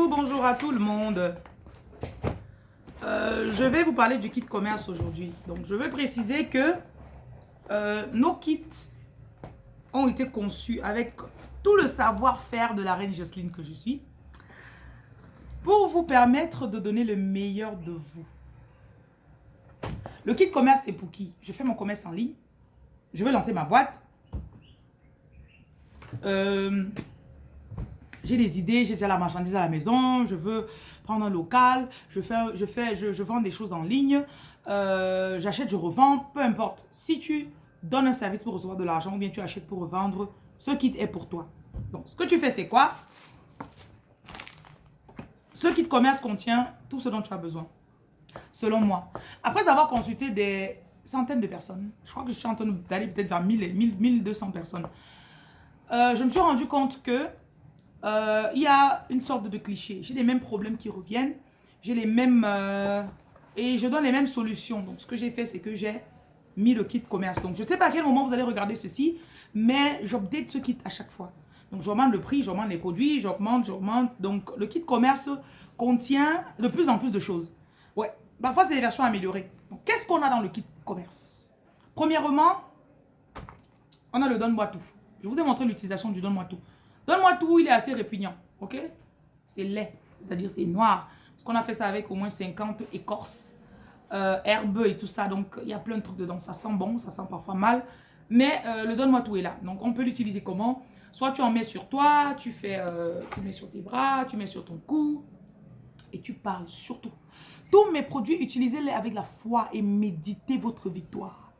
Bonjour à tout le monde. Je vais vous parler du kit commerce aujourd'hui. Donc, je veux préciser que nos kits ont été conçus avec tout le savoir-faire de la reine Jocelyne que je suis pour vous permettre de donner le meilleur de vous. Le kit commerce, c'est pour qui? Je fais mon commerce en ligne. Je veux lancer ma boîte. J'ai des idées, j'ai déjà la marchandise à la maison, je veux prendre un local, je vends des choses en ligne, j'achète, je revends, peu importe. Si tu donnes un service pour recevoir de l'argent ou bien tu achètes pour revendre, ce kit est pour toi. Donc, ce que tu fais, c'est quoi? Ce kit commerce contient tout ce dont tu as besoin, selon moi. Après avoir consulté des centaines de personnes, je crois que je suis en train d'aller peut-être vers 1200 personnes, je me suis rendu compte que il y a une sorte de cliché. J'ai les mêmes problèmes qui reviennent. J'ai les mêmes... et je donne les mêmes solutions. Donc, ce que j'ai fait, c'est que j'ai mis le kit commerce. Donc, je ne sais pas à quel moment vous allez regarder ceci, mais j'update ce kit à chaque fois. Donc, j'augmente le prix, j'augmente les produits, j'augmente. Donc, le kit commerce contient de plus en plus de choses. Ouais, parfois, c'est des versions améliorées. Donc, qu'est-ce qu'on a dans le kit commerce? Premièrement, on a le donne-moi tout. Je vous ai montré l'utilisation du donne-moi tout. Donne-moi tout, il est assez répugnant, ok? C'est laid, c'est-à-dire c'est noir. Parce qu'on a fait ça avec au moins 50 écorces, herbes et tout ça. Donc, il y a plein de trucs dedans. Ça sent bon, ça sent parfois mal. Mais le donne-moi tout est là. Donc, on peut l'utiliser comment? Soit tu en mets sur toi, tu mets sur tes bras, tu mets sur ton cou. Et tu parles surtout. Tous mes produits, utilisez-les avec la foi et méditez votre victoire.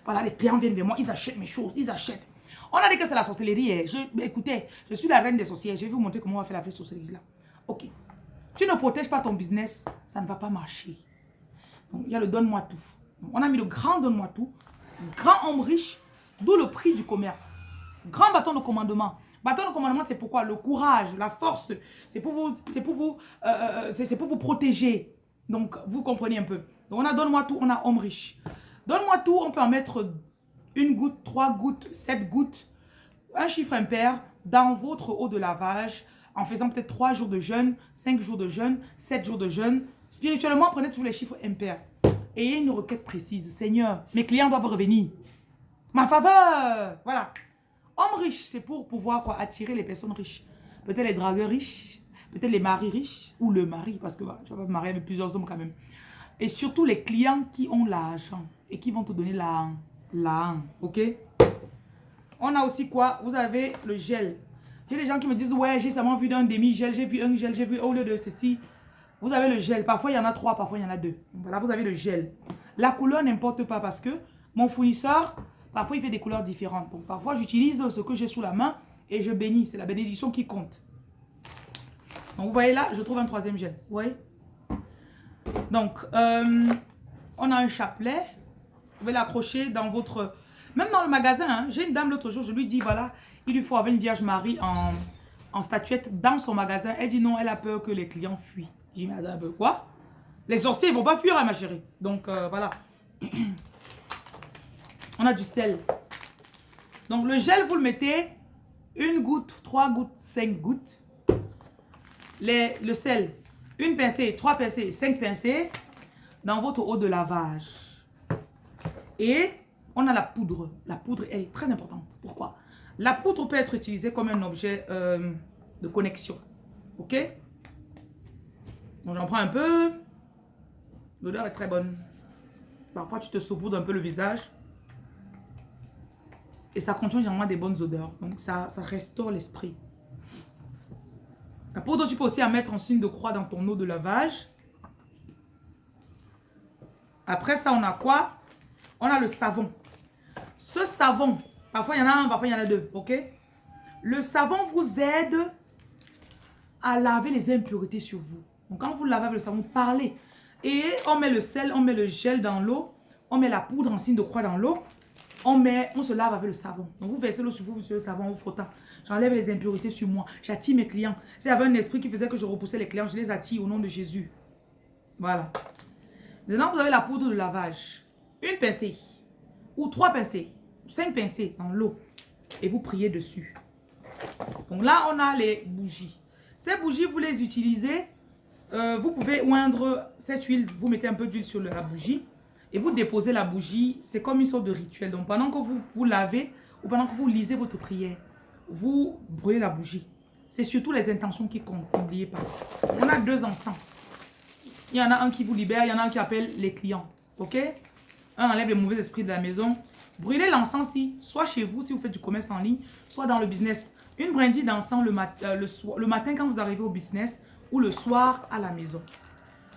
Voilà, les clients viennent vers moi, ils achètent mes choses, ils achètent. On a dit que c'est la sorcellerie. Écoutez, je suis la reine des sorcières. Je vais vous montrer comment on va faire la vraie sorcellerie là. Ok. Tu ne protèges pas ton business, ça ne va pas marcher. Donc, il y a le donne-moi tout. Donc, on a mis le grand donne-moi tout. Grand homme riche, d'où le prix du commerce. Grand bâton de commandement. Bâton de commandement, c'est pourquoi? Le courage, la force. C'est pour vous protéger. Donc, vous comprenez un peu. Donc, on a donne-moi tout, on a homme riche. Donne-moi tout, on peut en mettre 1 goutte, 3 gouttes, 7 gouttes, un chiffre impair dans votre eau de lavage en faisant peut-être 3 jours de jeûne, 5 jours de jeûne, 7 jours de jeûne. Spirituellement, prenez toujours les chiffres impairs. Ayez une requête précise. Seigneur, mes clients doivent revenir. Ma faveur. Voilà. Homme riche, c'est pour pouvoir quoi, attirer les personnes riches. Peut-être les dragueurs riches, peut-être les maris riches ou le mari, parce que tu vas me marier avec plusieurs hommes quand même. Et surtout les clients qui ont l'argent et qui vont te donner l'argent, ok? On a aussi quoi? Vous avez le gel. J'ai des gens qui me disent, ouais, j'ai seulement vu d'un demi-gel, j'ai vu un gel, j'ai vu au lieu de ceci. Vous avez le gel. Parfois, il y en a 3, parfois, il y en a 2. Voilà, vous avez le gel. La couleur n'importe pas parce que mon fournisseur, parfois, il fait des couleurs différentes. Donc, parfois, j'utilise ce que j'ai sous la main et je bénis. C'est la bénédiction qui compte. Donc, vous voyez là, je trouve un 3e gel. Vous voyez? Donc, on a un chapelet. Vous pouvez l'accrocher dans votre... Même dans le magasin, hein, j'ai une dame l'autre jour, je lui dis, voilà, il lui faut avoir une Vierge Marie en statuette dans son magasin. Elle dit non, elle a peur que les clients fuient. J'ai dit, mais un peu quoi? Les sorciers, ils vont pas fuir, hein, ma chérie. Donc, voilà. On a du sel. Donc, le gel, vous le mettez 1 goutte, 3 gouttes, 5 gouttes. Le sel, 1 pincée, 3 pincées, 5 pincées dans votre eau de lavage. Et on a la poudre. La poudre, elle est très importante. Pourquoi? La poudre peut être utilisée comme un objet de connexion. Ok? Donc j'en prends un peu. L'odeur est très bonne. Parfois, tu te saupoudres un peu le visage. Et ça contient généralement des bonnes odeurs. Donc ça restaure l'esprit. La poudre, tu peux aussi en mettre en signe de croix dans ton eau de lavage. Après ça, on a quoi? On a le savon. Ce savon, parfois il y en a un, parfois il y en a 2, ok? Le savon vous aide à laver les impuretés sur vous. Donc quand vous lavez avec le savon, parlez. Et on met le sel, on met le gel dans l'eau, on met la poudre en signe de croix dans l'eau, on se lave avec le savon. Donc vous versez l'eau sur vous, sur le savon, vous frottant. J'enlève les impuretés sur moi, j'attire mes clients. S'il y avait un esprit qui faisait que je repoussais les clients, je les attire au nom de Jésus. Voilà. Maintenant, vous avez la poudre de lavage. 1 pincée. Ou 3 pincées, 5 pincées dans l'eau et vous priez dessus. Donc là, on a les bougies. Ces bougies, vous les utilisez. Vous pouvez oindre cette huile. Vous mettez un peu d'huile sur la bougie. Et vous déposez la bougie. C'est comme une sorte de rituel. Donc pendant que vous lavez ou pendant que vous lisez votre prière, vous brûlez la bougie. C'est surtout les intentions qui comptent. N'oubliez pas. On a 2 encens. Il y en a un qui vous libère. Il y en a un qui appelle les clients. Ok? Un enlève les mauvais esprits de la maison. Brûlez l'encens soit chez vous si vous faites du commerce en ligne, soit dans le business. Une brindille d'encens le matin quand vous arrivez au business ou le soir à la maison.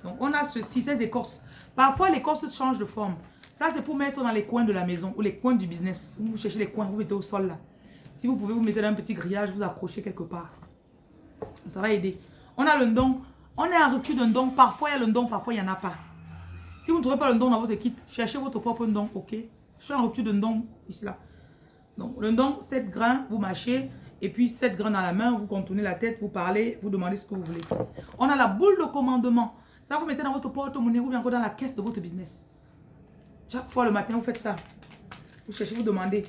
Donc on a ceci, ces écorces. Parfois l'écorce change de forme. Ça c'est pour mettre dans les coins de la maison ou les coins du business. Vous cherchez les coins, vous mettez au sol là. Si vous pouvez vous mettez dans un petit grillage, vous accrochez quelque part. Ça va aider. On a le don. On est en rupture d'un don. Parfois il y a le don, parfois il n'y en a pas. Si vous ne trouvez pas le don dans votre kit, cherchez votre propre don, ok? Je suis en rupture d'un don ici là. Donc le don, 7 grains, vous mâchez. Et puis 7 grains dans la main, vous contournez la tête, vous parlez, vous demandez ce que vous voulez. On a la boule de commandement. Ça, vous mettez dans votre porte-monnaie ou bien encore dans la caisse de votre business. Chaque fois le matin, vous faites ça. Vous cherchez, vous demandez.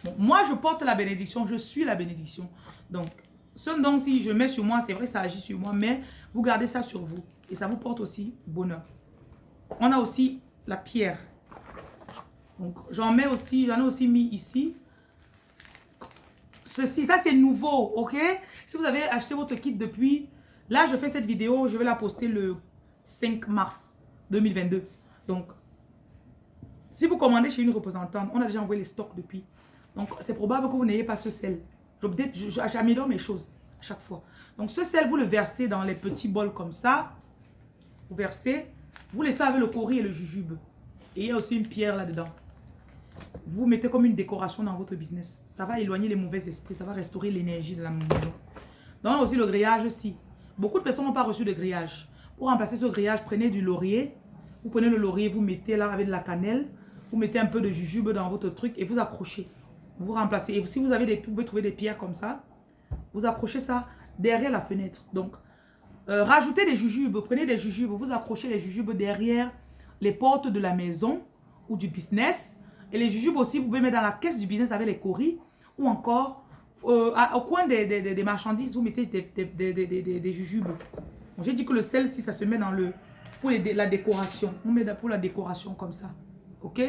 Bon, moi, je porte la bénédiction, je suis la bénédiction. Donc, ce don, si je mets sur moi, c'est vrai, ça agit sur moi, mais vous gardez ça sur vous. Et ça vous porte aussi bonheur. On a aussi la pierre. Donc, j'en ai aussi mis ici. Ceci, ça c'est nouveau, ok? Si vous avez acheté votre kit depuis, là je fais cette vidéo, je vais la poster le 5 mars 2022. Donc, si vous commandez chez une représentante, on a déjà envoyé les stocks depuis. Donc, c'est probable que vous n'ayez pas ce sel. J'améliore mes choses à chaque fois. Donc, ce sel, vous le versez dans les petits bols comme ça. Vous versez, vous laissez avec le cori et le jujube. Et il y a aussi une pierre là-dedans. Vous mettez comme une décoration dans votre business. Ça va éloigner les mauvais esprits. Ça va restaurer l'énergie de la maison. Donc aussi le grillage aussi. Beaucoup de personnes n'ont pas reçu de grillage. Pour remplacer ce grillage, prenez du laurier. Vous prenez le laurier, vous mettez là avec de la cannelle. Vous mettez un peu de jujube dans votre truc et vous accrochez. Vous remplacez. Et si vous pouvez trouver des pierres comme ça, vous accrochez ça derrière la fenêtre. Donc, rajoutez des jujubes. Prenez des jujubes. Vous accrochez les jujubes derrière les portes de la maison ou du business. Et les jujubes aussi, vous pouvez mettre dans la caisse du business avec les coris. Ou encore, au coin des marchandises, vous mettez des jujubes. J'ai dit que le sel, si ça se met dans le... Pour la décoration. On met pour la décoration comme ça. Ok?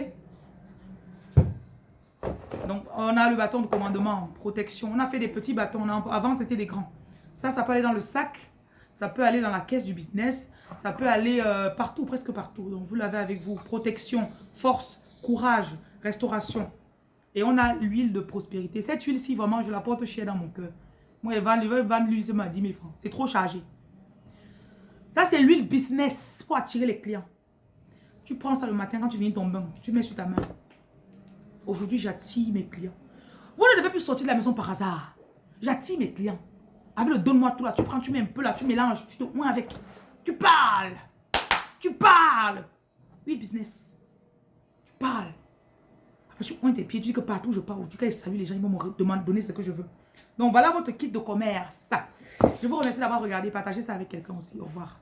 Donc, on a le bâton de commandement, protection. On a fait des petits bâtons. Avant, c'était des grands. Ça peut aller dans le sac. Ça peut aller dans la caisse du business. Ça peut aller partout, presque partout. Donc, vous l'avez avec vous. Protection, force, courage, restauration. Et on a l'huile de prospérité. Cette huile-ci, vraiment, je la porte chère dans mon cœur. Moi, elle va vendre l'huile, ça m'a 10 000 francs. C'est trop chargé. Ça, c'est l'huile business pour attirer les clients. Tu prends ça le matin quand tu viens ton bain. Tu mets sur ta main. Aujourd'hui, j'attire mes clients. Vous ne devez plus sortir de la maison par hasard. J'attire mes clients. Avec le donne-moi tout là. Tu prends, tu mets un peu là, tu mélanges. Tu te oins avec. Tu parles. Tu parles. Oui, business. Tu parles. Après, tu oins tes pieds. Tu dis que partout je parle. Tu dis que salut les gens, ils vont me donner ce que je veux. Donc, voilà votre kit de commerce. Je vous remercie d'avoir regardé. Partagez ça avec quelqu'un aussi. Au revoir.